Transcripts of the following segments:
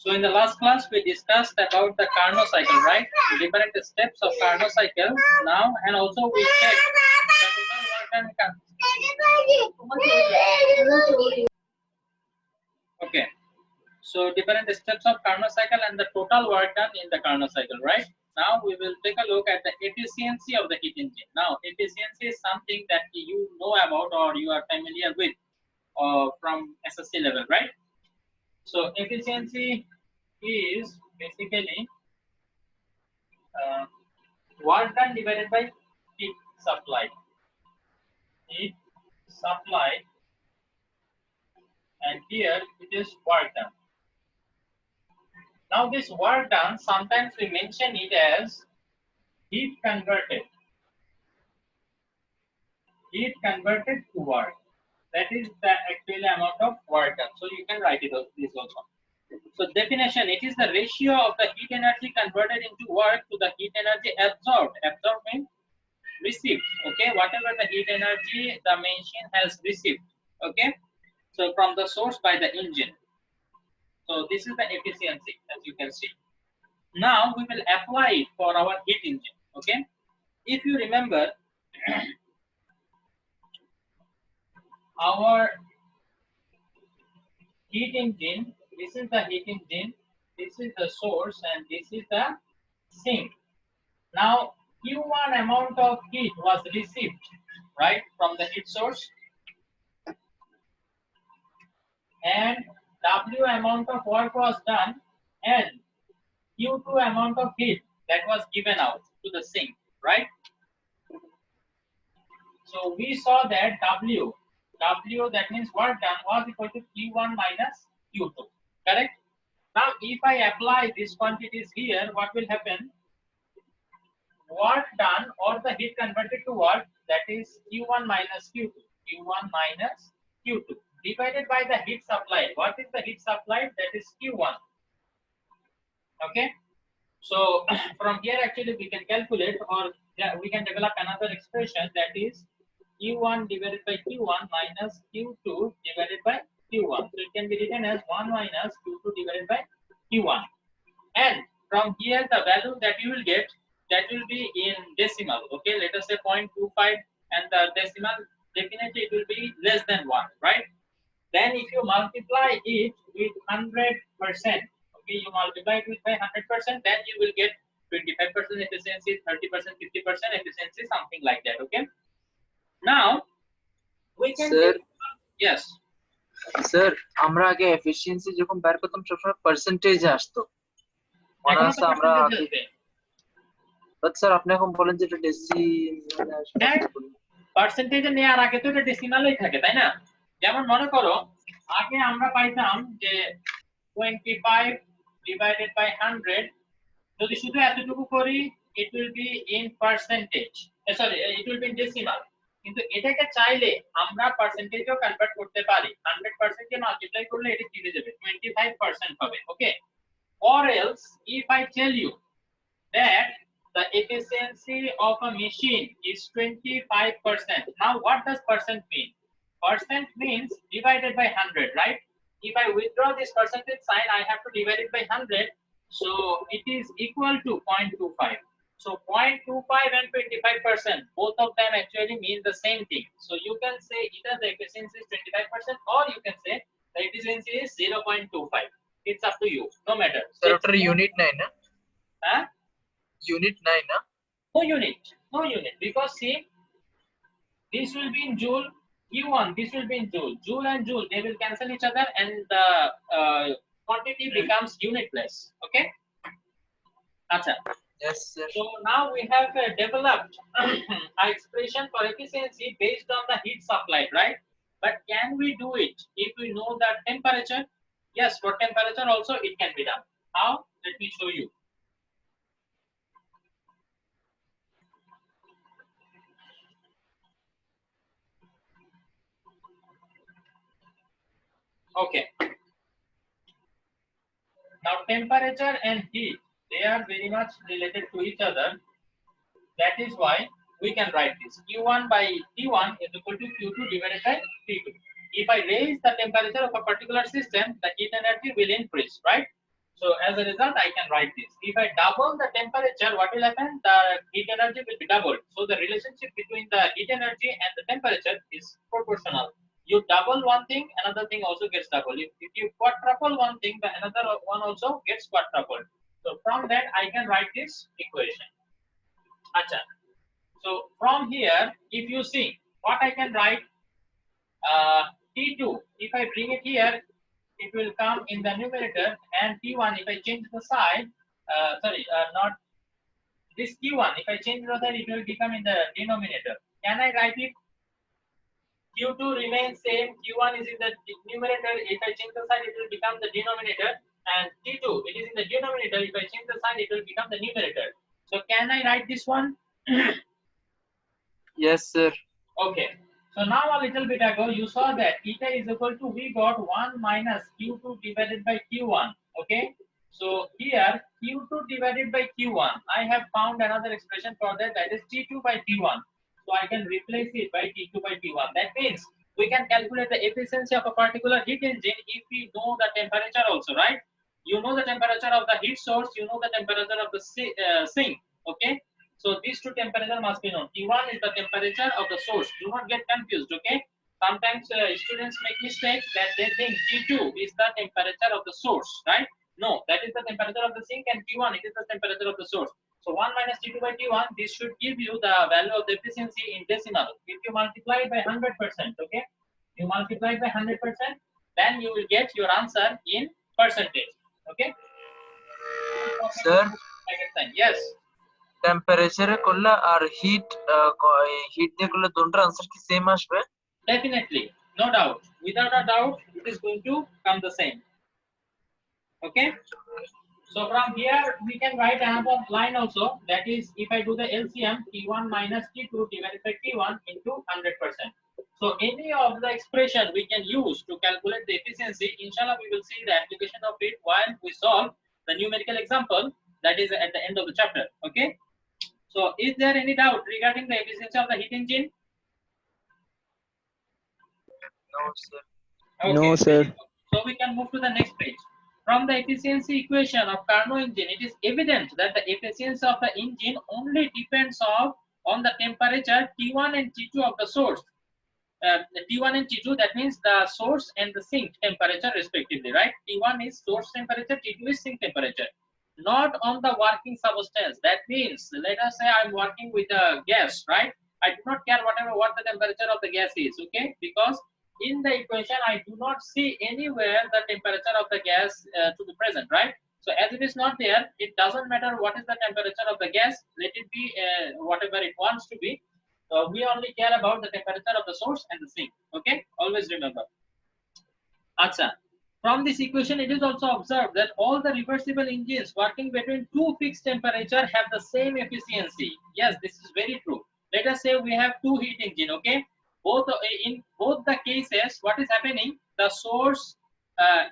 So in the last class we discussed about the Carnot cycle, right? Different steps of Carnot cycle now, and also we checked the total work done. Okay. So different steps of Carnot cycle and the total work done in the Carnot cycle, right? Now we will take a look at the efficiency of the heat engine. Now efficiency is something that you know about or you are familiar with from SSC level, right? So efficiency is basically work done divided by heat supply. Heat supply, and here it is work done. Now this work done, sometimes we mention it as heat converted. Heat converted to work. That is the actual amount of work done. So you can write it this also. So definition, it is the ratio of the heat energy converted into work to the heat energy absorbed. Absorbed means received. Okay, whatever the heat energy the machine has received. Okay, so from the source by the engine. So this is the efficiency, as you can see. Now we will apply it for our heat engine. Okay, if you remember our heat engine, this is the heat engine, this is the source, and this is the sink. Now Q1 amount of heat was received, right, from the heat source, and W amount of work was done, and Q2 amount of heat that was given out to the sink, right? So we saw that W that means work done was equal to Q1 minus Q2, correct? Now if I apply these quantities here, what will happen? Work done or the heat converted to work, that is Q1 minus Q2, Q1 minus Q2 divided by the heat supplied. What is the heat supplied? That is Q1. Okay, so from here actually we can calculate, or we can develop another expression, that is Q1 divided by Q1 minus Q2 divided by Q1. So it can be written as 1 minus Q2 divided by Q1. And from here the value that you will get, that will be in decimal. Okay, let us say 0.25, and the decimal definitely it will be less than 1, right? Then if you multiply it with 100%, okay, you multiply it with 100%, then you will get 25% efficiency, 30%, 50% efficiency, something like that. Okay. Now we can Sir, yes. Sir, আমরা আগে efficiency যখন বের করতাম সবসময় পার্সেন্টেজে আসতো। মনে আছে আমরা বাট স্যার আপনি এখন বলেন যে এটা পার্সেন্টেজে নেওয়ার আগে তো এটা ডেসিমালেই থাকে, তাই না? যেমন মনে করো আগে আমরা পাইতাম যে 25 divided by 100, যদি শুধু এতটুকু করি it will be in percentage, sorry it will be in decimal, কিন্তু এটাকে চাইলে আমরা পার্সেন্টেজও কনভার্ট করতে পারি। 100% কে মাল্টিপ্লাই করলে এটা কি হয়ে যাবে? 25% হবে। ওকে, or else if I tell you that the efficiency of a machine is 25%. Now what does percent mean? Percent means divided by 100, right? If I withdraw this percentage sign, I have to divide it by 100, so it is equal to 0.25. So 0.25 and 25%, both of them actually mean the same thing. So you can say either the efficiency is 25% or you can say the efficiency is 0.25. It's up to you, no matter. So unit 9 na? Huh? Unit 9 na? No unit, because see, this will be in joule, Q1, this will be in joule. Joule and joule, they will cancel each other, and the quantity becomes unitless. Okay. Acha. Yes, sir. So now we have developed an expression for efficiency based on the heat supplied, right? But can we do it if we know the temperature? Yes, for temperature also it can be done. How? Let me show you. Okay. Now temperature and heat, they are very much related to each other. That is why we can write this. Q1 by T1 is equal to Q2 divided by T2. If I raise the temperature of a particular system, the heat energy will increase, right? So as a result, I can write this. If I double the temperature, what will happen? The heat energy will be doubled. So the relationship between the heat energy and the temperature is proportional. You double one thing, another thing also gets doubled. If you quadruple one thing, the another one also gets quadrupled. So from that, I can write this equation. Acha. So from here, if you see what I can write, T2, if I bring it here, it will come in the numerator, and T1, if I change the side, not this Q1, if I change the side, it will become in the denominator. Can I write it? Q2 remains same, Q1 is in the numerator, if I change the sign, it will become the denominator, and T2, it is in the denominator, if I change the sign, it will become the numerator. So can I write this one? Yes, sir. Okay. So now a little bit ago, you saw that eta is equal to, we got 1 minus Q2 divided by Q1. Okay. So here, Q2 divided by Q1, I have found another expression for that, that is T2 by T1. So I can replace it by T2 by T1. That means we can calculate the efficiency of a particular heat engine if we know the temperature also, right? You know the temperature of the heat source, you know the temperature of the sink. Okay. So these two temperature must be known. T1 is the temperature of the source. Do not get confused, okay? Sometimes students make mistake that they think T2 is the temperature of the source, right? No, that is the temperature of the sink, and T1, it is the temperature of the source. So 1 minus T2 by T1, this should give you the value of the efficiency in decimal. If you multiply it by 100%, okay? You multiply it by 100%, then you will get your answer in percentage, okay? Sir? Yes. টেম্পারেচারে করলে আর hit দিয়ে করলে দুটোর answer কি same আসবে? Definitely, no doubt. Without a doubt, it is going to come the same. Okay. So from here we can write another line also. That is, if I do the LCM, T1 minus T2 divided by T1 into 100%. So any of the expression we can use to calculate the efficiency. Inshallah, we will see the application of it while we solve the numerical example that is at the end of the chapter. Okay. So is there any doubt regarding the efficiency of the heat engine? No, sir. Okay. No, sir. So we can move to the next page. From the efficiency equation of Carnot engine, it is evident that the efficiency of the engine only depends on the temperature T1 and T2 of the source. The T1 and T2, that means the source and the sink temperature respectively, right? T1 is source temperature, T2 is sink temperature. Not on the working substance. That means, let us say I'm working with a gas, right? I do not care what the temperature of the gas is, okay? Because in the equation, I do not see anywhere the temperature of the gas to be present, right? So as it is not there, it doesn't matter what is the temperature of the gas. Let it be whatever it wants to be. So we only care about the temperature of the source and the sink, okay? Always remember. Acha. From this equation, it is also observed that all the reversible engines working between two fixed temperature have the same efficiency. Yes, this is very true. Let us say we have two heat engine, okay? In both the cases, what is happening? The source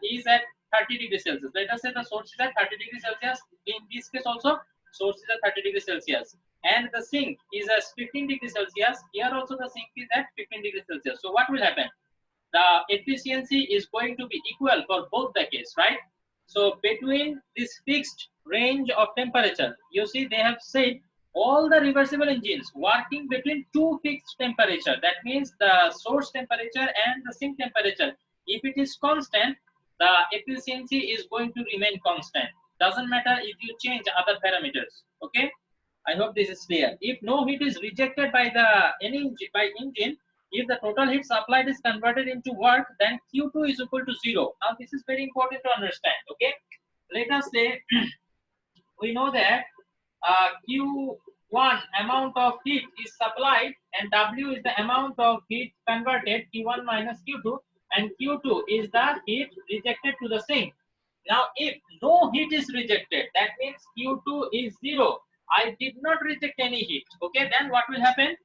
is at 30 degrees Celsius. Let us say the source is at 30 degrees Celsius. In this case also, source is at 30 degrees Celsius. And the sink is at 15 degrees Celsius. Here also the sink is at 15 degrees Celsius. So what will happen? The efficiency is going to be equal for both the case, right? So between this fixed range of temperature, you see they have said all the reversible engines working between two fixed temperature. That means the source temperature and the sink temperature. If it is constant, the efficiency is going to remain constant. Doesn't matter if you change other parameters. Okay. I hope this is clear. If no heat is rejected by the engine, if the total heat supplied is converted into work, then Q2 is equal to 0. Now this is very important to understand. Okay. Let us say we know that Q1 amount of heat is supplied and W is the amount of heat converted, Q1 minus Q2, and Q2 is the heat rejected to the sink. Now if no heat is rejected, that means Q2 is 0. I did not reject any heat. Okay, then what will happen?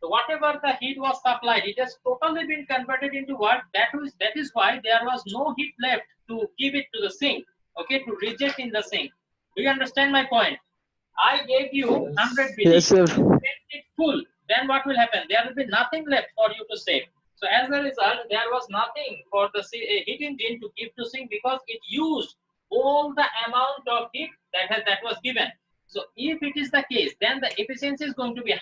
So whatever the heat was supplied, it has totally been converted into what? That is why there was no heat left to give it to the sink. Okay, to reject in the sink. Do you understand my point? I gave you 100 BD. Yes, sir. It full. Then what will happen? There will be nothing left for you to save. So as a result, there was nothing for the heat engine to give to sink because it used all the amount of heat that was given. So if it is the case, then the efficiency is going to be 100%.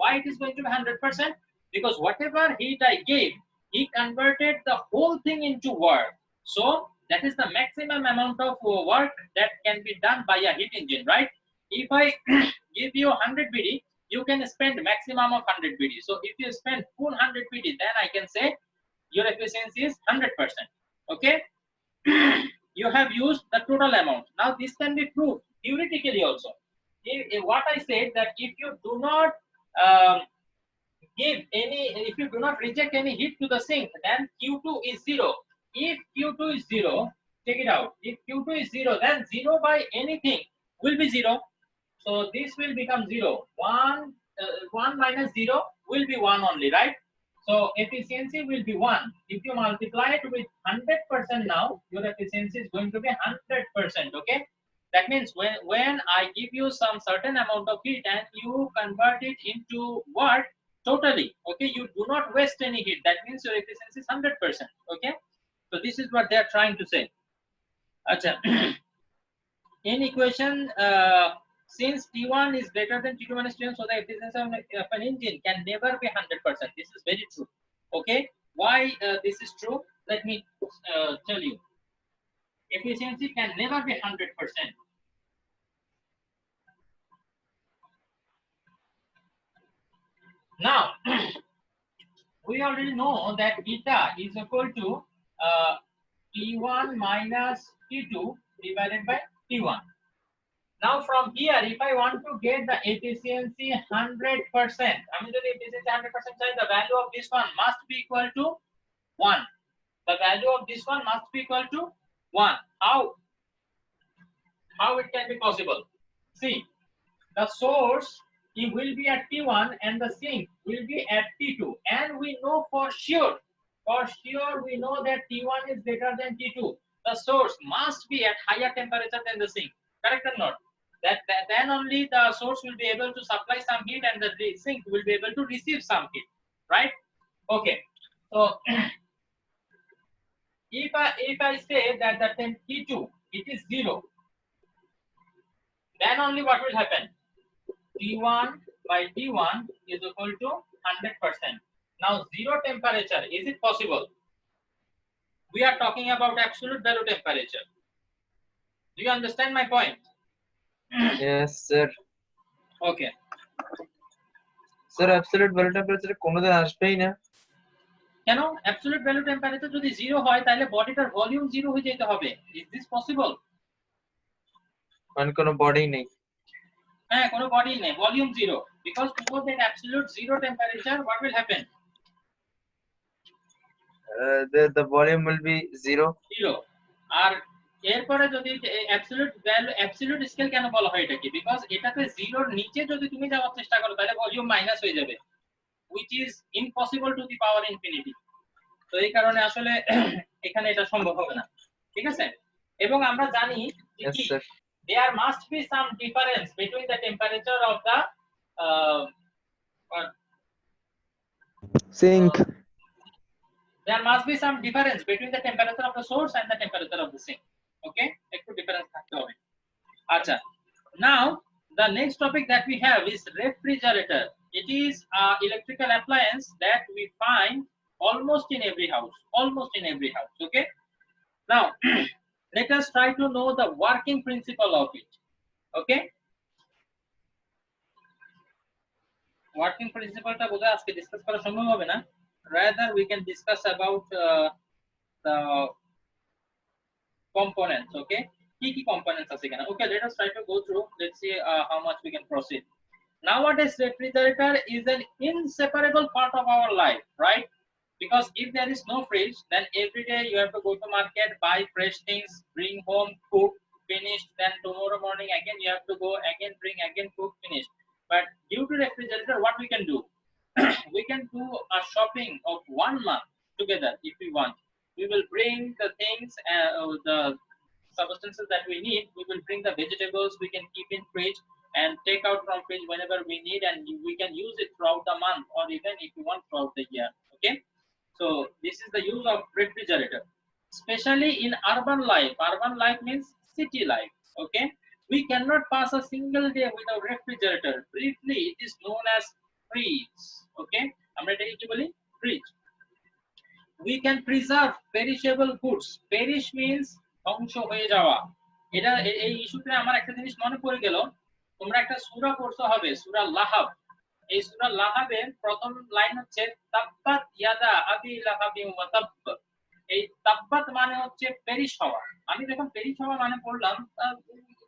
Why it is going to be 100%? Because whatever heat I gave, he converted the whole thing into work. So that is the maximum amount of work that can be done by a heat engine, right? If I give you 100 BD, you can spend maximum of 100 BD. So if you spend full 100 BD, then I can say your efficiency is 100%. Okay. You have used the total amount. Now this can be proved theoretically also. What I said, that if you do not if you do not reject any heat to the sink, then Q2 is 0. If Q2 is 0, check it out. If Q2 is 0, then 0 by anything will be 0. So this will become 0. 1 minus 0 will be 1 only, right? So efficiency will be 1. If you multiply it with 100% now, your efficiency is going to be 100%. Okay. That means when I give you some certain amount of heat and you convert it into work totally, okay, you do not waste any heat. That means your efficiency is 100%. Okay. So this is what they are trying to say. Achha. In equation, since T1 is greater than T2 minus T1, so the efficiency of an engine can never be 100%. This is very true. Okay. Why this is true? Let me tell you. Efficiency can never be 100%. Now, we already know that eta is equal to T1 minus T2 divided by T1. Now from here, if I want to get the efficiency 100%, I mean the efficiency 100%, the value of this one must be equal to 1. The value of this one must be equal to 1. How it can be possible? See, the source, it will be at T1 and the sink will be at T2, and we know for sure we know that T1 is greater than T2. The source must be at higher temperature than the sink. Correct or not? Then only the source will be able to supply some heat and the sink will be able to receive some heat, right? Okay. So if I say that the T2 it is 0, then only what will happen? T1 by T1 is equal to 100%. Now 0 temperature, is it possible? We are talking about absolute value temperature. Do you understand my point? Yes, sir. Okay. Sir, absolute value temperature কোনোদিন আসবেই না। কেন? Absolute value temperature যদি 0 হয় তাহলে বডিটার volume 0 হয়ে যেতে হবে। Is this possible? মানে কোনো বডি নেই। হ্যাঁ, কোনো বডি নেই, volume 0, because before that absolute 0 temperature, what will happen? The volume will be 0. আর এরপরে যদি অ্যাবসলিউট ভ্যালু, অ্যাবসলিউট স্কেল কেন বলা হয় এটাকে? বিকজ এটাতে 0 এর নিচে যদি তুমি যাওয়ার চেষ্টা করো তাহলে ভলিউম মাইনাস হয়ে যাবে, which is impossible to the power infinity. তো এই কারণে আসলে এখানে এটা সম্ভব হবে না, ঠিক আছে? এবং আমরা জানি যে কি there must be some difference between the temperature of the sink. There must be some difference between the temperature of the source and the temperature of the sink. Okay, একটু difference থাকতে হবে। আচ্ছা, now the next topic that we have is refrigerator. It is an electrical appliance that we find almost in every house, okay? Now let us try to know the working principle of it. Okay, working principle টা বোধহয় আজকে discuss করা সম্ভব হবে না, rather we can discuss about the components. Okay, কি components আছে এখানে? Okay, let us try to go through. Let's see how much we can proceed. Nowadays refrigerator is an inseparable part of our life, right? Because if there is no fridge, then every day you have to go to market, buy fresh things, bring home, cook, finished, then tomorrow morning again you have to go again, bring again, cook, finished. But due to refrigerator, what we can do? We can do a shopping of 1 month together if we want. We will bring the things, the substances that we need. We will bring the vegetables we can keep in fridge and take out from fridge whenever we need, and we can use it throughout the month or even if we want throughout the year. Okay, so this is the use of refrigerator. especially in urban life. Urban life means city life. Okay, we cannot pass a single day without refrigerator. Briefly, it is known as fridge. Okay, আমরা এটাকে কি বলি? Fridge. We can preserve perishable goods. Perish means ধ্বংস হয়ে যাওয়া। এটা এই ইস্যুতে আমার একটা জিনিস মনে পড়ে গেল, তোমরা একটা সূরা পড়তে হবে, সূরা লাহাব। এই সূরা লাহাবের প্রথম লাইন হচ্ছে তাব্বাত ইয়াদা আবি লাহাবিন ওয়া তাব। এই তাব্বাত মানে হচ্ছে পেরিশ হওয়া। আমি যখন পেরিশ হওয়া মানে পড়লাম,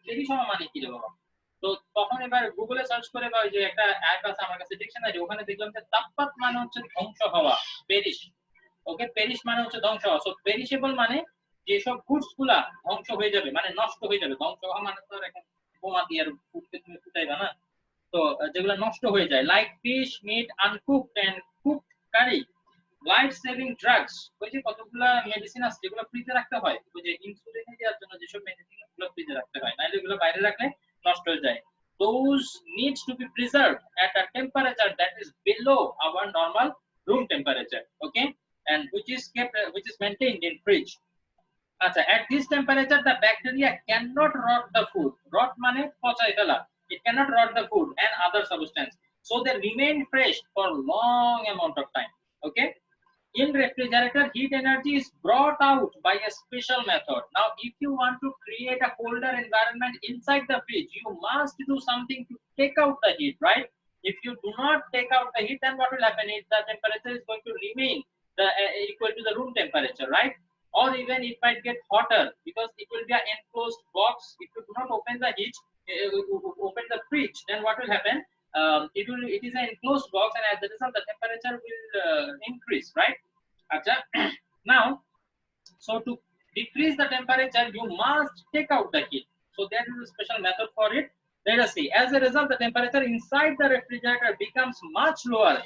পেরিশ হওয়া মানে কি রে বাবা? তো তখন এবার গুগলে সার্চ করে বা ওই যে একটা অ্যাপ আছে আমার কাছে ডিকশনারি, ওখানে দেখলাম যে তাব্বাত মানে হচ্ছে ধ্বংস হওয়া, পেরিশ। ওকে, পেরিশ মানে হচ্ছে ধ্বংস হওয়া। সো পেরিশেবল মানে যেসব গুডস গুলা ধ্বংস হয়ে যাবে, মানে নষ্ট হয়ে যাবে। ধ্বংস হওয়া মানে তো এখন বোমা দিয়ে আর ফুটকে তুমি ফুটাইবা না, তো যেগুলো নষ্ট হয়ে যায়, like fish, meat, uncooked and cooked curry, life saving drugs. ওই যে কতগুলা মেডিসিন আছে যেগুলো ফ্রিজে রাখতে হয়, ওই যে ইনসুলিন দেওয়ার জন্য যেসব মেডিসিন গুলো ফ্রিজে রাখতে হয়, নাহলে এগুলো বাইরে রাখলে নষ্ট হয়ে যায়। Those needs to be preserved at a temperature that is below our normal room temperature. Okay, and which is kept, which is maintained in fridge. আচ্ছা, at this temperature the bacteria cannot rot the food. Rot মানে পচাই ফেলা। It cannot rot the food and other substance, so they remain fresh for long amount of time. Okay, in refrigerator, heat energy is brought out by a special method. Now if you want to create a colder environment inside the fridge, you must do something to take out the heat, right? If you do not take out the heat, then what will happen is the temperature is going to remain equal to the room temperature, right? Or even it might get hotter because it will be an enclosed box. If you do not open the heat, open the fridge, then what will happen? It is an enclosed box, and as a result the temperature will increase, right? Now, so to decrease the temperature, you must take out the heat. So there is a special method for it. Let us see. As a result, the temperature inside the refrigerator becomes much lower,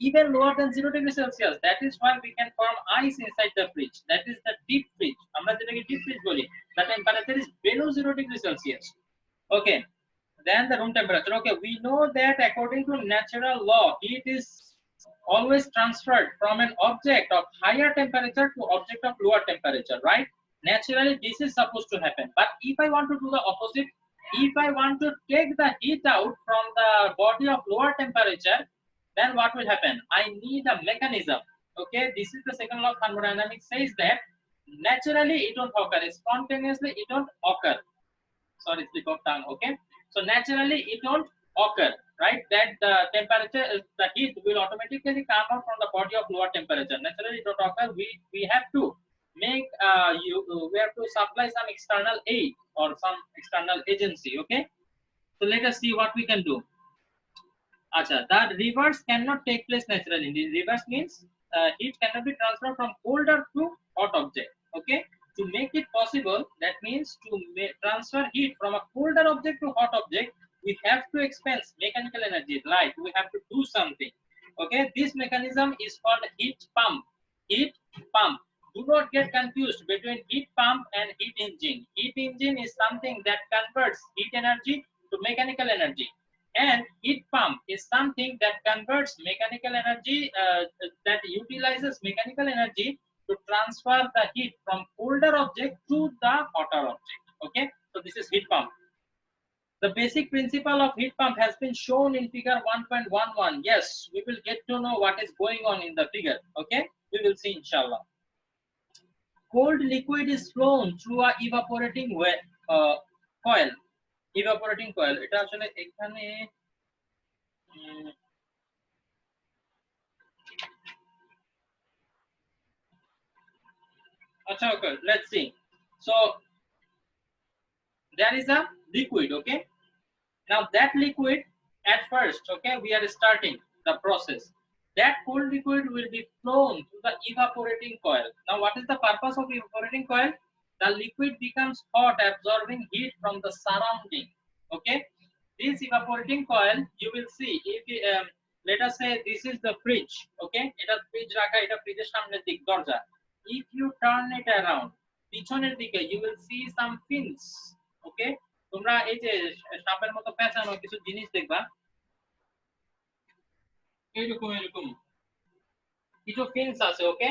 even lower than 0 degrees Celsius. That is why we can form ice inside the fridge. That is the deep fridge. আমরা যেটাকে deep fridge বলি, the temperature is below 0 degrees Celsius. Okay. Then the room temperature. Okay, we know that according to natural law, heat is always transferred from an object of higher temperature to object of lower temperature, right? Naturally, this is supposed to happen. But if I want to do the opposite, if I want to take the heat out from the body of lower temperature, then what will happen? I need a mechanism. Okay, this is the second law of thermodynamics, says that naturally it don't occur, spontaneously it don't occur. Sorry, slip of tongue. Okay, so naturally it don't occur, right? That the temperature, the heat will automatically come out from the body of lower temperature. Naturally it don't occur. We have to make we have to supply some external aid or some external agency. Okay, so let us see what we can do. Acha, the reverse cannot take place naturally. The reverse means heat cannot be transferred from colder to hot object. Okay, to make it possible, that means to transfer heat from a colder object to hot object, we have to expend mechanical energy, like we have to do something. Okay, this mechanism is called heat pump. Heat pump. Do not get confused between heat pump and heat engine. Heat engine is something that converts heat energy to mechanical energy, and heat pump is something that converts mechanical energy, that utilizes mechanical energy to transfer the heat from colder object to the hotter object. Okay, so this is heat pump. The basic principle of heat pump has been shown in figure 1.11. Yes, we will get to know what is going on in the figure. Okay, we will see inshallah. Cold liquid is flown through a evaporating coil. Evaporating coil, এটা আসলে এখানে okay, let's see. So there is a liquid. Okay, now that liquid, at first, okay, we are starting the process. That cold liquid will be flown through the evaporating coil. Now what is the purpose of evaporating coil? The liquid becomes hot, absorbing heat from the surrounding. Okay, this evaporating coil, you will see, if let us say this is the fridge. Okay, এটা fridge রাখা, এটা ফ্রিজের সামনের দিক দরজা. If you turn it around, পিছনের দিকে, you will see some fins. Okay, তোমরা এই যে সাপের মতো পেঁচানো কিছু জিনিস দেখবা, এরকম এরকম কিছু ফিনস আছে। ওকে,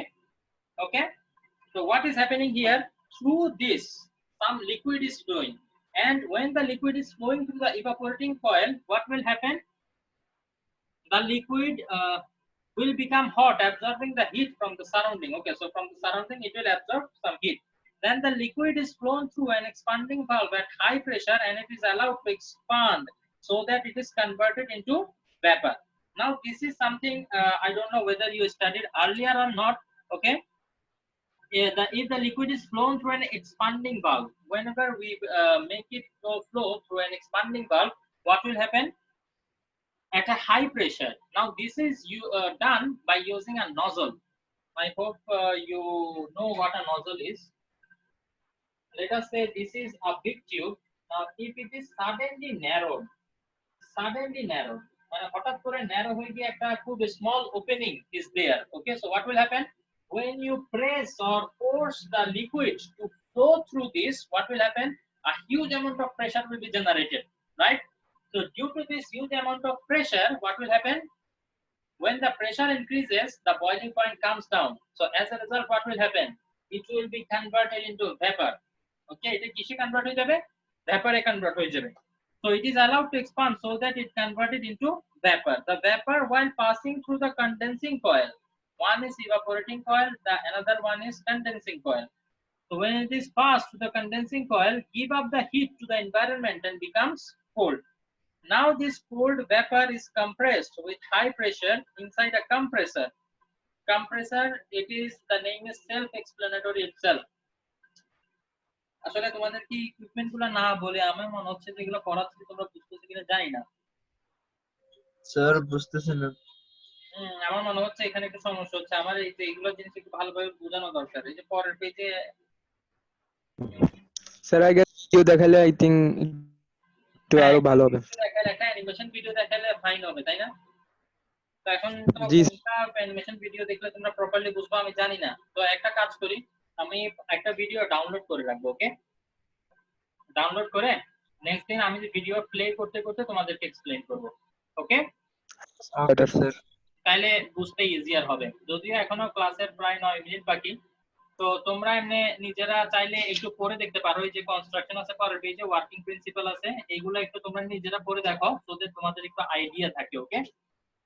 ওকে, So what is happening here? Through this, some liquid is flowing, and when the liquid is flowing through the evaporating coil, what will happen? The liquid will become hot, absorbing the heat from the surrounding. Okay, so from the surrounding it will absorb some heat. Then the liquid is flown through an expanding valve at high pressure, and it is allowed to expand so that it is converted into vapor. Now this is something I don't know whether you studied earlier or not. Okay, if the liquid is flown through an expanding valve, whenever we make it flow through an expanding valve, what will happen? At a high pressure. Now this is done by using a nozzle. I hope you know what a nozzle is. Let us say this is a big tube. Now if it is suddenly narrowed, মানে হঠাৎ করে narrow হয়ে গিয়ে একটা খুব small opening is there. Okay, so what will happen when you press or force the liquid to flow through this? What will happen? A huge amount of pressure will be generated, right? So due to this huge amount of pressure, what will happen? When the pressure increases, the boiling point comes down. So as a result, what will happen? It will be converted into vapor. Okay, it is converted হয়ে যাবে, vapor এ convert হয়ে যাবে. So it is allowed to expand so that it converted into vapor. The vapor, while passing through the condensing coil, one is evaporating coil, the another one is condensing coil. So when it is passed to the condensing coil, give up the heat to the environment and becomes cold. Now this cold vapor is compressed with high pressure inside a compressor. Compressor, it is, the name is self-explanatory itself. আসলে তোমাদের কি equipment গুলো না বলে আমার মনে হচ্ছে যে এগুলো পড়াচ্ছি তোমরা বুঝতেছো কিনা জানি না। স্যার বুঝতেছেন না। আমার মনে হচ্ছে এখানে একটু সমস্যা হচ্ছে। আমার এই যে এগুলো জিনিস একটু ভালোভাবে বোঝানো দরকার। এই যে পরের পেজে স্যার আই গেস ভিডিও দেখালে আই থিং একটু আরো ভালো হবে। দেখালে একটা অ্যানিমেশন ভিডিও দেখালে ফাইন হবে, তাই না? তো এখন তো কোনটা অ্যানিমেশন ভিডিও দেখলে তোমরা প্রপারলি বুঝবা আমি জানি না। তো একটা কাজ করি, আমি একটা ভিডিও ডাউনলোড করে রাখবো। ওকে, ডাউনলোড করে নেক্সট দিন আমি যে ভিডিও প্লে করতে করতে তোমাদেরকে এক্সপ্লেইন করব। ওকে স্যার, তাহলে বুঝতে ইজিয়ার হবে। যদিও এখনো ক্লাসের প্রায় 9 মিনিট বাকি, তো তোমরা এমনি নিজেরা চাইলে একটু পড়ে দেখতে পারো। এই যে কনস্ট্রাকশন আছে, পরের পেজে ওয়ার্কিং প্রিন্সিপাল আছে, এগুলো একটু তোমরা নিজেরা পড়ে দেখো তোদের তোমাদের একটু আইডিয়া থাকে। ওকে,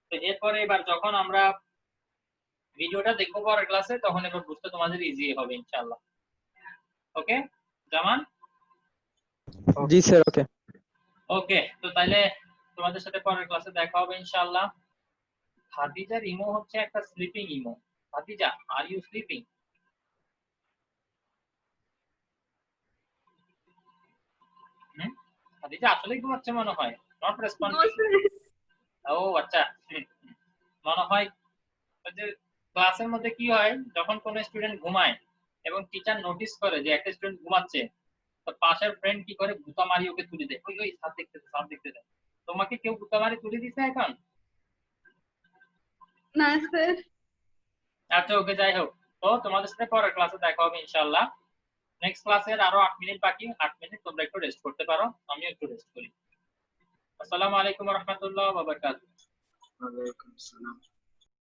তো এরপরে এবার যখন আমরা ভিডিওটা দেখবো পরের ক্লাসে, তখন এবার বুঝতে তোমাদের ইজি হবে ইনশাআল্লাহ। ওকে জামান? জি স্যার, ওকে ওকে, তো তাহলে তোমাদের সাথে পরের ক্লাসে দেখা হবে ইনশাআল্লাহ। খাদিজার ইমো হচ্ছে একটা sleeping imo. Khadija, are you sleeping? Khadija আসলেই ঘুমাচ্ছে মনে হয়, নট রেসপন্সিভ। ও আচ্ছা, মনে হয় যে ক্লাসের মধ্যে কি হয়, যখন কোন স্টুডেন্ট ঘুমায় এবং টিচার নোটিস করে যে একটা স্টুডেন্ট ঘুমাচ্ছে, তো পাশের ফ্রেন্ড কি করে, গুতা মারি ওকে তুলে দেয়। ওই ওই স্যার দেখতেছে, স্যার দেখতেছে। তোমাকে কেউ গুতা মারি তুলে দিছে এখন? না স্যার। আচ্ছা ওকে, যাই হোক, তো তোমাদের সাথে পরের ক্লাসে দেখা হবে ইনশাআল্লাহ। নেক্সট ক্লাসের আরো 8 মিনিট বাকি, 8 মিনিট তোমরা একটু রেস্ট করতে পারো, আমিও একটু রেস্ট করি। আসসালামু আলাইকুম ওয়া রাহমাতুল্লাহি ওয়া বারাকাতুহু। ওয়ালাইকুম আসসালাম।